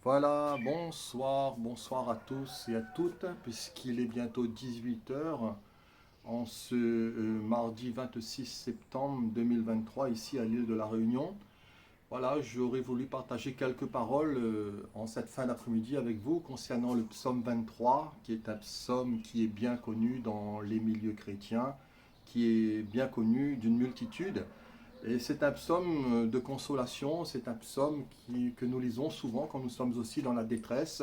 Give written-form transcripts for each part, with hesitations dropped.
Voilà, bonsoir à tous et à toutes, puisqu'il est bientôt 18 heures en ce mardi 26 septembre 2023 ici à l'île de la Réunion. Voilà, j'aurais voulu partager quelques paroles en cette fin d'après-midi avec vous concernant le psaume 23, qui est un psaume qui est bien connu dans les milieux chrétiens, qui est bien connu d'une multitude. Et c'est un psaume de consolation, c'est un psaume que nous lisons souvent quand nous sommes aussi dans la détresse.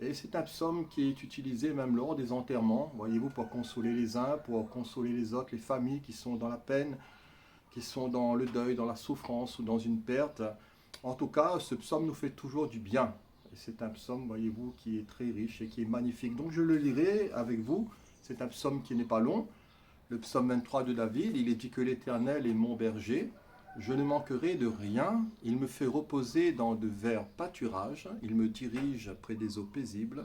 Et c'est un psaume qui est utilisé même lors des enterrements, voyez-vous, pour consoler les uns, pour consoler les autres, les familles qui sont dans la peine, qui sont dans le deuil, dans la souffrance ou dans une perte. En tout cas, ce psaume nous fait toujours du bien. Et c'est un psaume, voyez-vous, qui est très riche et qui est magnifique. Donc je le lirai avec vous. C'est un psaume qui n'est pas long. Le psaume 23 de David, il est dit que l'Éternel est mon berger, je ne manquerai de rien, il me fait reposer dans de verts pâturages, il me dirige près des eaux paisibles,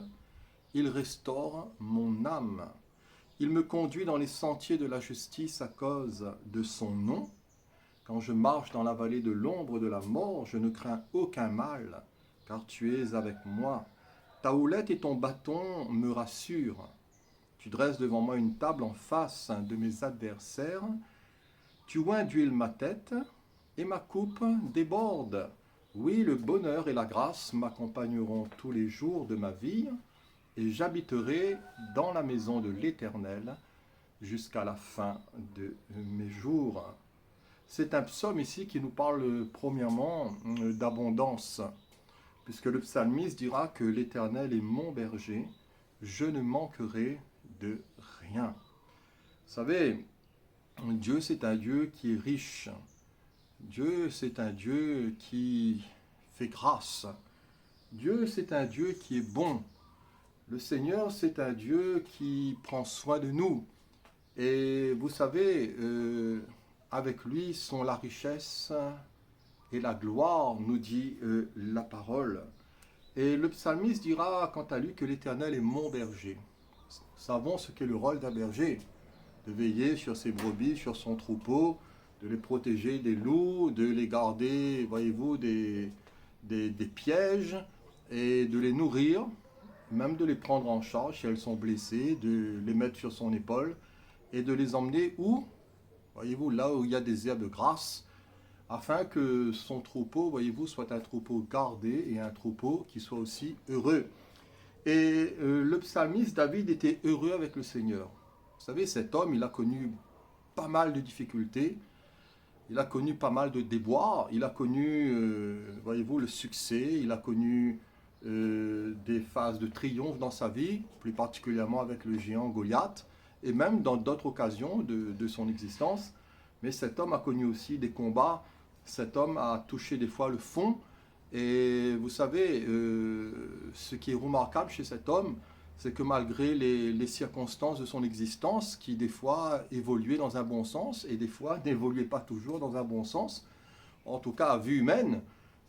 il restaure mon âme. Il me conduit dans les sentiers de la justice à cause de son nom. Quand je marche dans la vallée de l'ombre de la mort, je ne crains aucun mal, car tu es avec moi. Ta houlette et ton bâton me rassurent. Tu dresses devant moi une table en face de mes adversaires. Tu oins d'huile ma tête et ma coupe déborde. Oui, le bonheur et la grâce m'accompagneront tous les jours de ma vie et j'habiterai dans la maison de l'Éternel jusqu'à la fin de mes jours. C'est un psaume ici qui nous parle premièrement d'abondance, puisque le psalmiste dira que l'Éternel est mon berger, je ne manquerai de rien. Vous savez, Dieu c'est un Dieu qui est riche. Dieu c'est un Dieu qui fait grâce. Dieu c'est un Dieu qui est bon. Le Seigneur c'est un Dieu qui prend soin de nous. Et vous savez, avec lui sont la richesse et la gloire, nous dit la parole. Et le psalmiste dira quant à lui que l'Éternel est mon berger. Nous savons ce qu'est le rôle d'un berger, de veiller sur ses brebis, sur son troupeau, de les protéger des loups, de les garder, voyez-vous, des pièges, et de les nourrir, même de les prendre en charge si elles sont blessées, de les mettre sur son épaule, et de les emmener où? Voyez-vous, là où il y a des herbes grasses, afin que son troupeau, voyez-vous, soit un troupeau gardé et un troupeau qui soit aussi heureux. Et le psalmiste David était heureux avec le Seigneur. Vous savez, cet homme, il a connu pas mal de difficultés, il a connu pas mal de déboires, il a connu, voyez-vous, le succès, il a connu des phases de triomphe dans sa vie, plus particulièrement avec le géant Goliath, et même dans d'autres occasions de son existence. Mais cet homme a connu aussi des combats, cet homme a touché des fois le fond, et vous savez, ce qui est remarquable chez cet homme, c'est que malgré les circonstances de son existence, qui des fois évoluaient dans un bon sens et des fois n'évoluaient pas toujours dans un bon sens, en tout cas à vue humaine,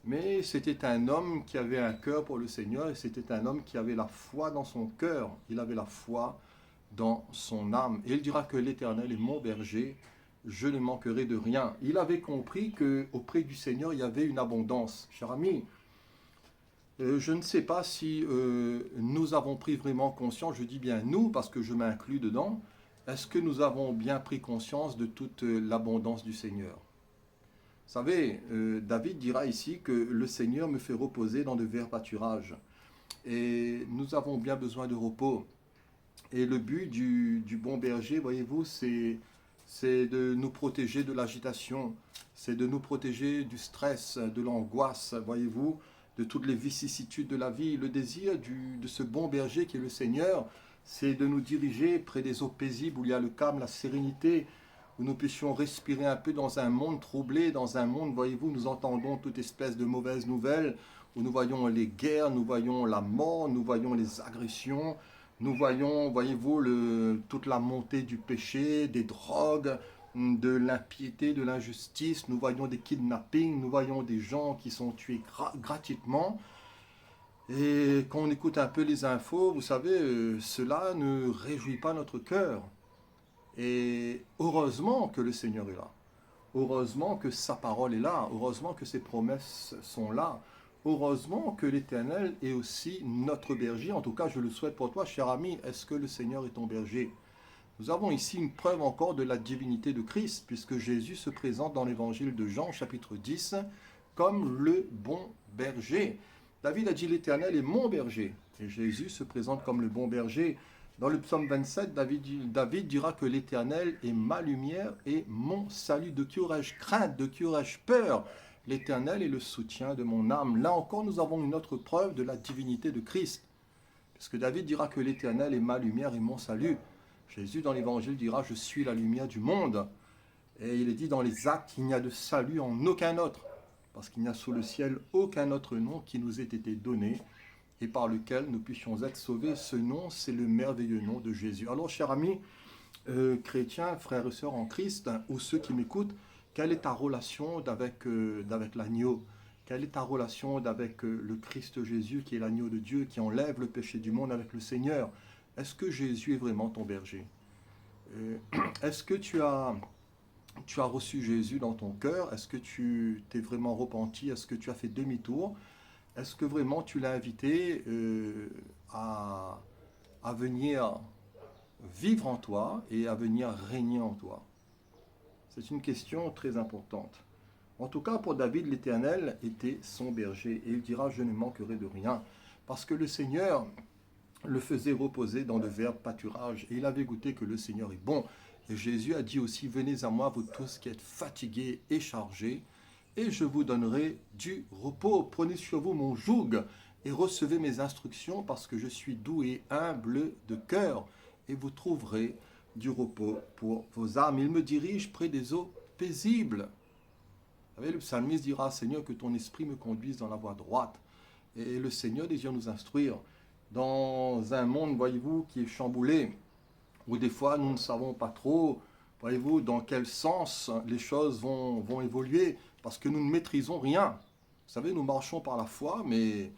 mais c'était un homme qui avait un cœur pour le Seigneur et c'était un homme qui avait la foi dans son cœur, il avait la foi dans son âme. Et il dira que l'Éternel est mon berger, je ne manquerai de rien. Il avait compris qu'auprès du Seigneur, il y avait une abondance. Cher ami, je ne sais pas si nous avons pris vraiment conscience, je dis bien nous parce que je m'inclus dedans, est-ce que nous avons bien pris conscience de toute l'abondance du Seigneur? Vous savez, David dira ici que le Seigneur me fait reposer dans de verts pâturages. Et nous avons bien besoin de repos. Et le but du bon berger, voyez-vous, c'est de nous protéger de l'agitation, c'est de nous protéger du stress, de l'angoisse, voyez-vous, de toutes les vicissitudes de la vie. Le désir de ce bon berger qui est le Seigneur, c'est de nous diriger près des eaux paisibles où il y a le calme, la sérénité, où nous puissions respirer un peu dans un monde troublé, dans un monde, voyez-vous, nous entendons toute espèce de mauvaises nouvelles, où nous voyons les guerres, nous voyons la mort, nous voyons les agressions, nous voyons, voyez-vous, toute la montée du péché, des drogues, de l'impiété, de l'injustice. Nous voyons des kidnappings, nous voyons des gens qui sont tués gratuitement. Et quand on écoute un peu les infos, vous savez, cela ne réjouit pas notre cœur. Et heureusement que le Seigneur est là. Heureusement que sa parole est là. Heureusement que ses promesses sont là. heureusement que l'Éternel est aussi notre berger. En tout cas, je le souhaite pour toi, cher ami. Est-ce que le Seigneur est ton berger? Nous avons ici une preuve encore de la divinité de Christ, puisque Jésus se présente dans l'évangile de Jean, chapitre 10, comme le bon berger. David a dit, l'Éternel est mon berger. Et Jésus se présente comme le bon berger. Dans le psaume 27, David dira que l'Éternel est ma lumière et mon salut. De qui aurais-je crainte? De qui aurais-je peur? L'Éternel est le soutien de mon âme. Là encore, nous avons une autre preuve de la divinité de Christ. Parce que David dira que l'Éternel est ma lumière et mon salut. Jésus, dans l'Évangile, dira « Je suis la lumière du monde ». Et il est dit dans les Actes qu'il n'y a de salut en aucun autre. Parce qu'il n'y a sous le ciel aucun autre nom qui nous ait été donné et par lequel nous puissions être sauvés. Ce nom, c'est le merveilleux nom de Jésus. Alors, chers amis, chrétiens, frères et sœurs en Christ, ou ceux qui m'écoutent, quelle est ta relation avec l'agneau? Quelle est ta relation avec le Christ Jésus, qui est l'agneau de Dieu, qui enlève le péché du monde avec le Seigneur? Est-ce que Jésus est vraiment ton berger? Est-ce que tu as reçu Jésus dans ton cœur? Est-ce que tu t'es vraiment repenti? Est-ce que tu as fait demi-tour? Est-ce que vraiment tu l'as invité à venir vivre en toi et à venir régner en toi? C'est une question très importante. En tout cas, pour David, l'Éternel était son berger. Et il dira, je ne manquerai de rien. Parce que le Seigneur le faisait reposer dans le vert pâturage. Et il avait goûté que le Seigneur est bon. Et Jésus a dit aussi, venez à moi, vous tous qui êtes fatigués et chargés, et je vous donnerai du repos. Prenez sur vous mon joug et recevez mes instructions, parce que je suis doux et humble de cœur, et vous trouverez du repos pour vos âmes. Il me dirige près des eaux paisibles. Vous savez, le psalmiste dira, Seigneur, que ton esprit me conduise dans la voie droite. Et le Seigneur désire nous instruire dans un monde, voyez-vous, qui est chamboulé, où des fois nous ne savons pas trop, voyez-vous, dans quel sens les choses vont évoluer, parce que nous ne maîtrisons rien. Vous savez, nous marchons par la foi, mais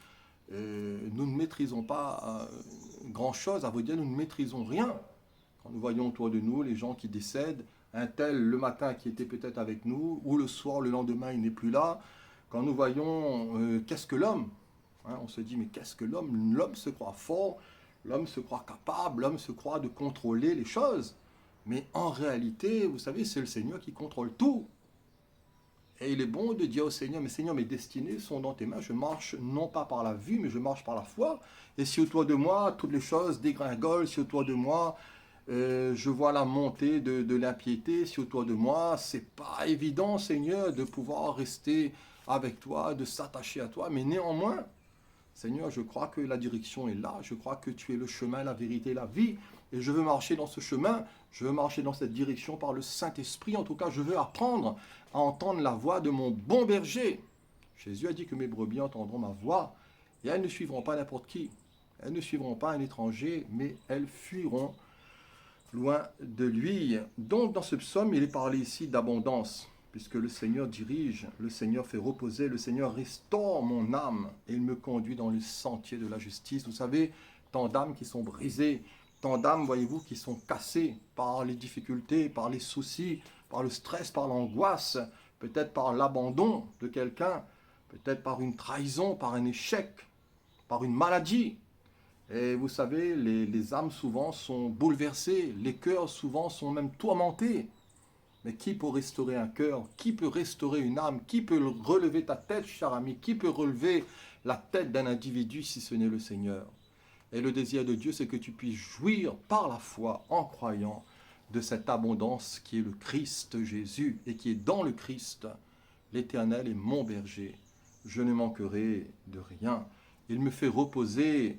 nous ne maîtrisons pas grand-chose. À vous dire, nous ne maîtrisons rien. Quand nous voyons autour de nous les gens qui décèdent, un tel le matin qui était peut-être avec nous, ou le soir, le lendemain, il n'est plus là. Quand nous voyons qu'est-ce que l'homme, on se dit, mais qu'est-ce que l'homme? L'homme se croit fort, l'homme se croit capable, l'homme se croit de contrôler les choses. Mais en réalité, vous savez, c'est le Seigneur qui contrôle tout. Et il est bon de dire au Seigneur, mais Seigneur, mes destinées sont dans tes mains. Je marche non pas par la vue, mais je marche par la foi. Et si autour de moi, toutes les choses dégringolent, si autour de moi, je vois la montée de l'impiété, si autour de moi, c'est pas évident, Seigneur, de pouvoir rester avec toi, de s'attacher à toi. Mais néanmoins, Seigneur, je crois que la direction est là. Je crois que tu es le chemin, la vérité, la vie. Et je veux marcher dans ce chemin. Je veux marcher dans cette direction par le Saint-Esprit. En tout cas, je veux apprendre à entendre la voix de mon bon berger. Jésus a dit que mes brebis entendront ma voix. Et elles ne suivront pas n'importe qui. Elles ne suivront pas un étranger, mais elles fuiront loin de lui. Donc, dans ce psaume, il est parlé ici d'abondance, puisque le Seigneur dirige, le Seigneur fait reposer, le Seigneur restaure mon âme et il me conduit dans le sentier de la justice. Vous savez, tant d'âmes qui sont brisées, tant d'âmes, voyez-vous, qui sont cassées par les difficultés, par les soucis, par le stress, par l'angoisse, peut-être par l'abandon de quelqu'un, peut-être par une trahison, par un échec, par une maladie. Et vous savez, les âmes souvent sont bouleversées, les cœurs souvent sont même tourmentés. Mais qui peut restaurer un cœur? Qui peut restaurer une âme? Qui peut relever ta tête, cher ami? Qui peut relever la tête d'un individu si ce n'est le Seigneur? Et le désir de Dieu, c'est que tu puisses jouir par la foi, en croyant, de cette abondance qui est le Christ Jésus et qui est dans le Christ. L'Éternel est mon berger, je ne manquerai de rien. Il me fait reposer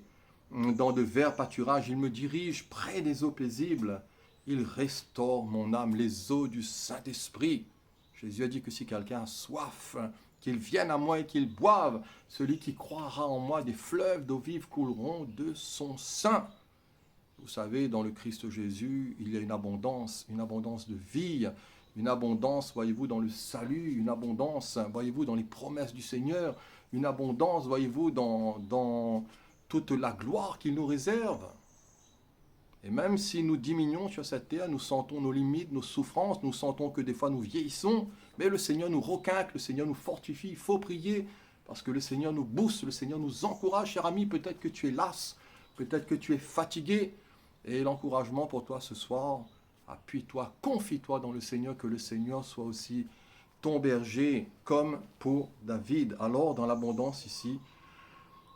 dans de verts pâturages, il me dirige près des eaux paisibles. Il restaure mon âme, les eaux du Saint-Esprit. Jésus a dit que si quelqu'un a soif, qu'il vienne à moi et qu'il boive. Celui qui croira en moi, des fleuves d'eau vive couleront de son sein. Vous savez, dans le Christ Jésus, il y a une abondance de vie, une abondance, voyez-vous, dans le salut, une abondance, voyez-vous, dans les promesses du Seigneur, une abondance, voyez-vous, dans toute la gloire qu'il nous réserve. Et même si nous diminuons sur cette terre, nous sentons nos limites, nos souffrances, nous sentons que des fois nous vieillissons, mais le Seigneur nous requinque, le Seigneur nous fortifie. Il faut prier, Parce que le Seigneur nous booste, le Seigneur nous encourage, cher ami. Peut-être que tu es las, peut-être que tu es fatigué. Et l'encouragement pour toi ce soir, appuie-toi, confie-toi dans le Seigneur, que le Seigneur soit aussi ton berger, comme pour David. Alors, dans l'abondance ici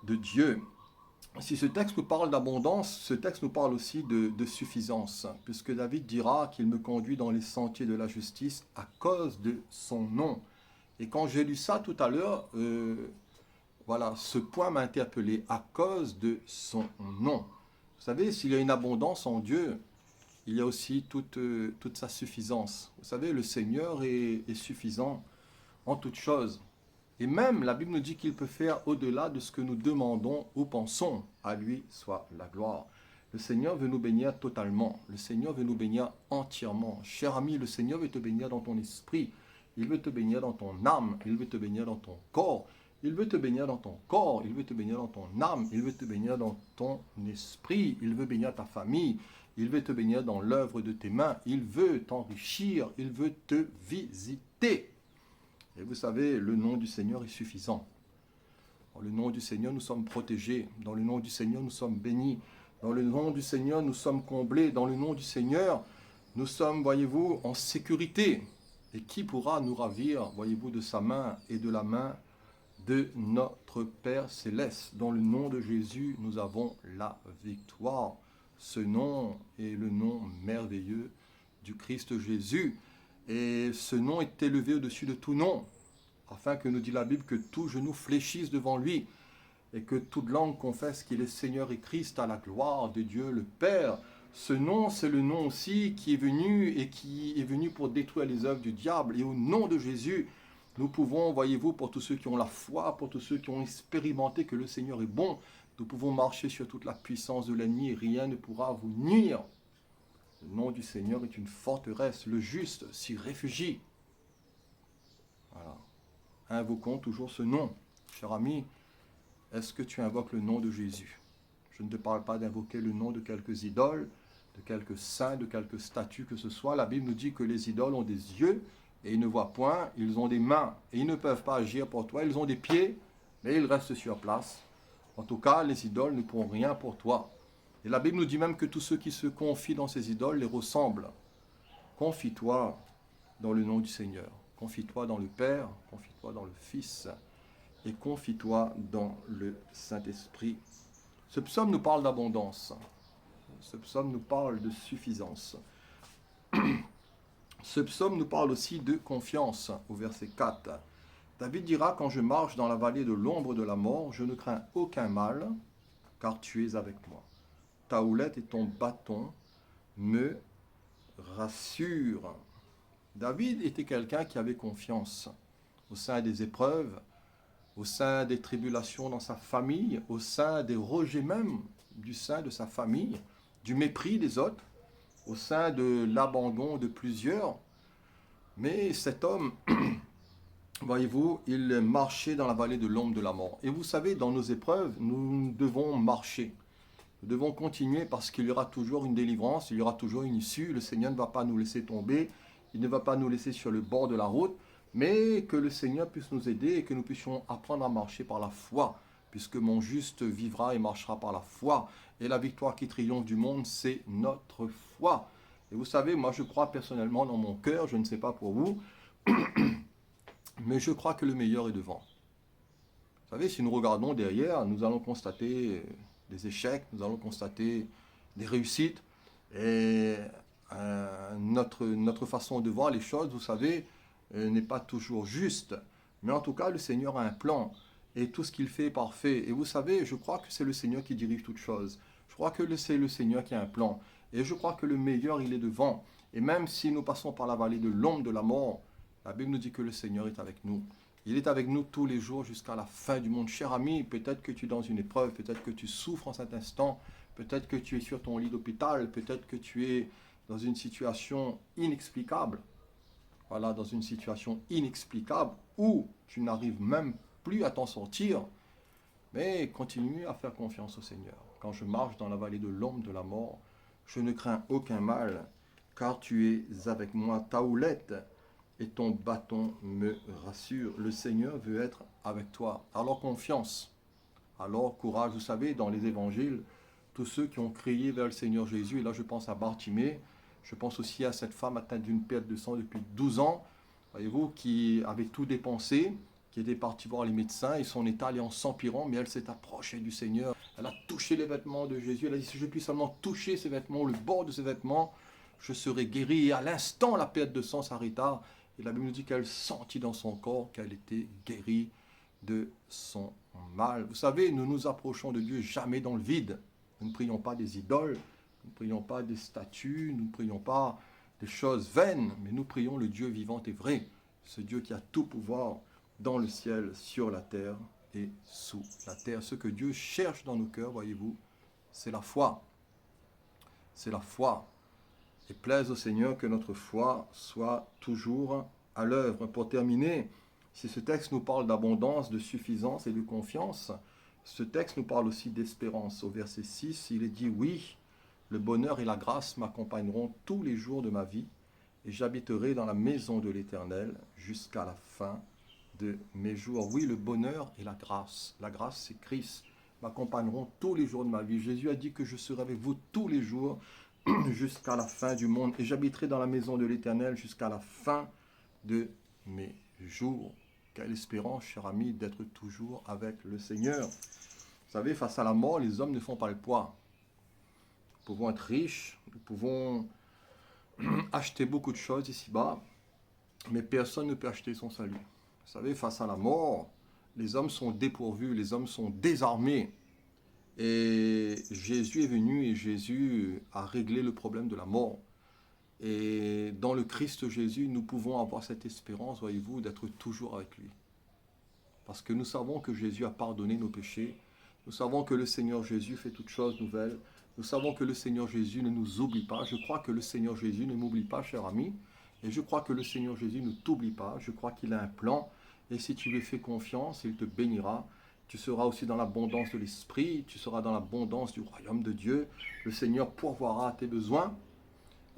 de Dieu. Si ce texte nous parle d'abondance, ce texte nous parle aussi de suffisance, puisque David dira qu'il me conduit dans les sentiers de la justice à cause de son nom. Et quand j'ai lu ça tout à l'heure, voilà, ce point m'a interpellé, à cause de son nom. Vous savez, s'il y a une abondance en Dieu, il y a aussi toute sa suffisance. Vous savez, le Seigneur est suffisant en toutes choses. Et même, la Bible nous dit qu'il peut faire au-delà de ce que nous demandons ou pensons. À lui soit la gloire. Le Seigneur veut nous bénir totalement. Le Seigneur veut nous bénir entièrement. Cher ami, le Seigneur veut te bénir dans ton esprit. Il veut te bénir dans ton âme. Il veut te bénir dans ton corps. Il veut te bénir dans ton corps. Il veut te bénir dans ton âme. Il veut te bénir dans ton esprit. Il veut bénir ta famille. Il veut te bénir dans l'œuvre de tes mains. Il veut t'enrichir. Il veut te visiter. Et vous savez, le nom du Seigneur est suffisant. Dans le nom du Seigneur, nous sommes protégés. Dans le nom du Seigneur, nous sommes bénis. Dans le nom du Seigneur, nous sommes comblés. Dans le nom du Seigneur, nous sommes, voyez-vous, en sécurité. Et qui pourra nous ravir, voyez-vous, de sa main et de la main de notre Père Céleste. Dans le nom de Jésus, nous avons la victoire. Ce nom est le nom merveilleux du Christ Jésus. Et ce nom est élevé au-dessus de tout nom, afin que, nous dit la Bible, que tout genou fléchisse devant lui, et que toute langue confesse qu'il est Seigneur et Christ, à la gloire de Dieu le Père. Ce nom, c'est le nom aussi qui est venu pour détruire les œuvres du diable. Et au nom de Jésus, nous pouvons, voyez-vous, pour tous ceux qui ont la foi, pour tous ceux qui ont expérimenté que le Seigneur est bon, nous pouvons marcher sur toute la puissance de l'ennemi et rien ne pourra vous nuire. Le nom du Seigneur est une forteresse, le juste s'y réfugie. Voilà. Invoquons toujours ce nom. Cher ami, est-ce que tu invoques le nom de Jésus? Je ne te parle pas d'invoquer le nom de quelques idoles, de quelques saints, de quelques statues que ce soit. La Bible nous dit que les idoles ont des yeux et ils ne voient point, ils ont des mains et ils ne peuvent pas agir pour toi. Ils ont des pieds, mais ils restent sur place. En tout cas, les idoles ne pourront rien pour toi. Et la Bible nous dit même que tous ceux qui se confient dans ces idoles les ressemblent. Confie-toi dans le nom du Seigneur. Confie-toi dans le Père, confie-toi dans le Fils et confie-toi dans le Saint-Esprit. Ce psaume nous parle d'abondance. Ce psaume nous parle de suffisance. Ce psaume nous parle aussi de confiance au verset 4. David dira, quand je marche dans la vallée de l'ombre de la mort, je ne crains aucun mal, car tu es avec moi. Ta houlette et ton bâton me rassurent. David était quelqu'un qui avait confiance au sein des épreuves, au sein des tribulations dans sa famille, au sein des rejets même du sein de sa famille, du mépris des autres, au sein de l'abandon de plusieurs. Mais cet homme, voyez-vous, il marchait dans la vallée de l'ombre de la mort. Et vous savez, dans nos épreuves, nous devons marcher. Nous devons continuer parce qu'il y aura toujours une délivrance, il y aura toujours une issue. Le Seigneur ne va pas nous laisser tomber, il ne va pas nous laisser sur le bord de la route, mais que le Seigneur puisse nous aider et que nous puissions apprendre à marcher par la foi, puisque mon juste vivra et marchera par la foi. Et la victoire qui triomphe du monde, c'est notre foi. Et vous savez, moi je crois personnellement dans mon cœur, je ne sais pas pour vous, mais je crois que le meilleur est devant. Vous savez, si nous regardons derrière, nous allons constater des échecs, nous allons constater des réussites. Et notre façon de voir les choses, vous savez, n'est pas toujours juste. Mais en tout cas, le Seigneur a un plan. Et tout ce qu'il fait est parfait. Et vous savez, je crois que c'est le Seigneur qui dirige toutes choses. Je crois que c'est le Seigneur qui a un plan. Et je crois que le meilleur, il est devant. Et même si nous passons par la vallée de l'ombre de la mort, la Bible nous dit que le Seigneur est avec nous. Il est avec nous tous les jours jusqu'à la fin du monde. Cher ami, peut-être que tu es dans une épreuve, peut-être que tu souffres en cet instant, peut-être que tu es sur ton lit d'hôpital, peut-être que tu es dans une situation inexplicable. Voilà, dans une situation inexplicable où tu n'arrives même plus à t'en sortir. Mais continue à faire confiance au Seigneur. Quand je marche dans la vallée de l'ombre de la mort, je ne crains aucun mal, car tu es avec moi. Ta houlette et ton bâton me rassure. Le Seigneur veut être avec toi. Alors confiance, alors courage. Vous savez, dans les évangiles, tous ceux qui ont crié vers le Seigneur Jésus, et là je pense à Bartimée, je pense aussi à cette femme atteinte d'une perte de sang depuis 12 ans, voyez-vous, qui avait tout dépensé, qui était partie voir les médecins, et son état allait en s'empirant, mais elle s'est approchée du Seigneur. Elle a touché les vêtements de Jésus. Elle a dit, si je puis seulement toucher ses vêtements, le bord de ses vêtements, je serai guérie. Et à l'instant, la perte de sang s'arrêta. Et la Bible nous dit qu'elle sentit dans son corps qu'elle était guérie de son mal. Vous savez, nous nous approchons de Dieu jamais dans le vide. Nous ne prions pas des idoles, nous ne prions pas des statues, nous ne prions pas des choses vaines, mais nous prions le Dieu vivant et vrai, ce Dieu qui a tout pouvoir dans le ciel, sur la terre et sous la terre. Ce que Dieu cherche dans nos cœurs, voyez-vous, c'est la foi. C'est la foi. Et plaise au Seigneur que notre foi soit toujours à l'œuvre. Pour terminer, si ce texte nous parle d'abondance, de suffisance et de confiance, ce texte nous parle aussi d'espérance. Au verset 6, il est dit, oui, le bonheur et la grâce m'accompagneront tous les jours de ma vie, et j'habiterai dans la maison de l'Éternel jusqu'à la fin de mes jours. Oui, le bonheur et la grâce c'est Christ, m'accompagneront tous les jours de ma vie. Jésus a dit que je serai avec vous tous les jours jusqu'à la fin du monde, et j'habiterai dans la maison de l'Éternel jusqu'à la fin de mes jours. Quelle espérance, cher ami, d'être toujours avec le Seigneur. Vous savez, face à la mort, les hommes ne font pas le poids. Nous pouvons être riches, nous pouvons acheter beaucoup de choses ici-bas, mais personne ne peut acheter son salut. Vous savez, face à la mort, les hommes sont dépourvus, les hommes sont désarmés. Et Jésus est venu et Jésus a réglé le problème de la mort. Et dans le Christ Jésus, nous pouvons avoir cette espérance, voyez-vous, d'être toujours avec lui. Parce que nous savons que Jésus a pardonné nos péchés. Nous savons que le Seigneur Jésus fait toutes choses nouvelles. Nous savons que le Seigneur Jésus ne nous oublie pas. Je crois que le Seigneur Jésus ne m'oublie pas, cher ami. Et je crois que le Seigneur Jésus ne t'oublie pas. Je crois qu'il a un plan. Et si tu lui fais confiance, il te bénira. Tu seras aussi dans l'abondance de l'Esprit. Tu seras dans l'abondance du royaume de Dieu. Le Seigneur pourvoira à tes besoins.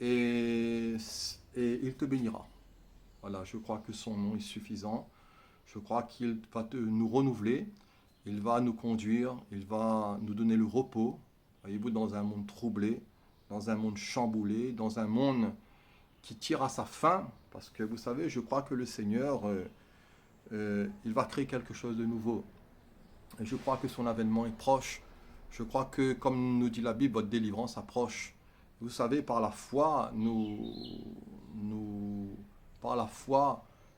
Et il te bénira. Voilà, je crois que son nom est suffisant. Je crois qu'il va nous renouveler. Il va nous conduire. Il va nous donner le repos. Voyez-vous, dans un monde troublé, dans un monde chamboulé, dans un monde qui tire à sa fin, parce que vous savez, je crois que le Seigneur, il va créer quelque chose de nouveau. Et je crois que son avènement est proche. Je crois que, comme nous dit la Bible, votre délivrance approche. Vous savez, par la foi, nous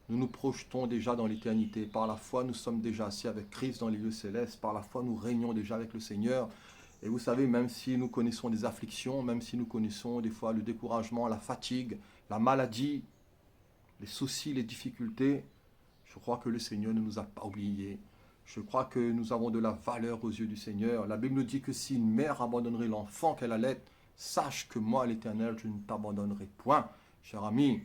nous projetons déjà dans l'éternité. Par la foi, nous sommes déjà assis avec Christ dans les lieux célestes. Par la foi, nous régnons déjà avec le Seigneur. Et vous savez, même si nous connaissons des afflictions, même si nous connaissons des fois le découragement, la fatigue, la maladie, les soucis, les difficultés, je crois que le Seigneur ne nous a pas oubliés. Je crois que nous avons de la valeur aux yeux du Seigneur. La Bible nous dit que si une mère abandonnerait l'enfant qu'elle allait, sache que moi, l'Éternel, je ne t'abandonnerai point. Cher ami,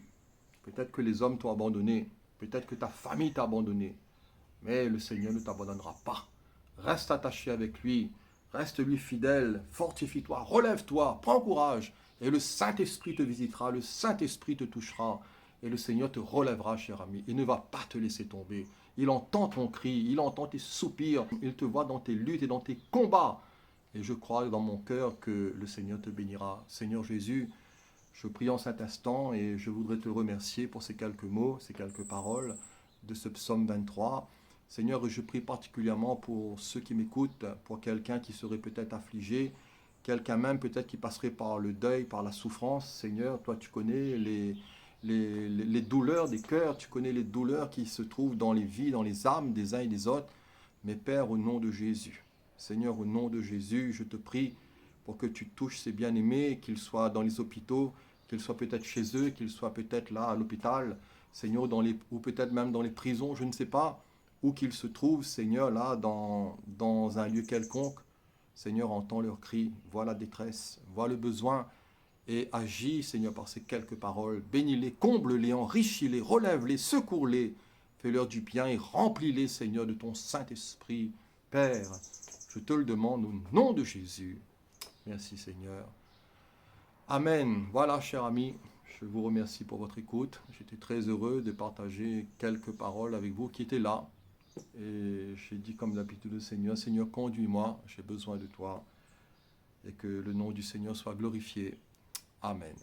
peut-être que les hommes t'ont abandonné, peut-être que ta famille t'a abandonné, mais le Seigneur ne t'abandonnera pas. Reste attaché avec lui. Reste-lui fidèle, fortifie-toi, relève-toi, prends courage, et le Saint-Esprit te visitera, le Saint-Esprit te touchera, et le Seigneur te relèvera, cher ami. Il ne va pas te laisser tomber. Il entend ton cri, il entend tes soupirs, il te voit dans tes luttes et dans tes combats. Et je crois dans mon cœur que le Seigneur te bénira. Seigneur Jésus, je prie en cet instant et je voudrais te remercier pour ces quelques mots, ces quelques paroles de ce psaume 23. Seigneur, je prie particulièrement pour ceux qui m'écoutent, pour quelqu'un qui serait peut-être affligé, quelqu'un même peut-être qui passerait par le deuil, par la souffrance. Seigneur, toi tu connais les douleurs des cœurs, tu connais les douleurs qui se trouvent dans les vies, dans les âmes des uns et des autres. Mais Père, au nom de Jésus, Seigneur, au nom de Jésus, je te prie pour que tu touches ces bien-aimés, qu'ils soient dans les hôpitaux, qu'ils soient peut-être chez eux, qu'ils soient peut-être là à l'hôpital, Seigneur, ou peut-être même dans les prisons, je ne sais pas, où qu'ils se trouvent, Seigneur, là, dans un lieu quelconque. Seigneur, entends leurs cris, vois la détresse, vois le besoin, et agis, Seigneur, par ces quelques paroles. Bénis-les, comble-les, enrichis-les, relève-les, secours-les, fais-leur du bien et remplis-les, Seigneur, de ton Saint-Esprit. Père, je te le demande au nom de Jésus. Merci, Seigneur. Amen. Voilà, cher ami, Je vous remercie pour votre écoute. J'étais très heureux de partager quelques paroles avec vous qui étaient là. Et j'ai dit comme d'habitude au Seigneur, Seigneur, conduis-moi, j'ai besoin de toi. Et que le nom du Seigneur soit glorifié. Amen.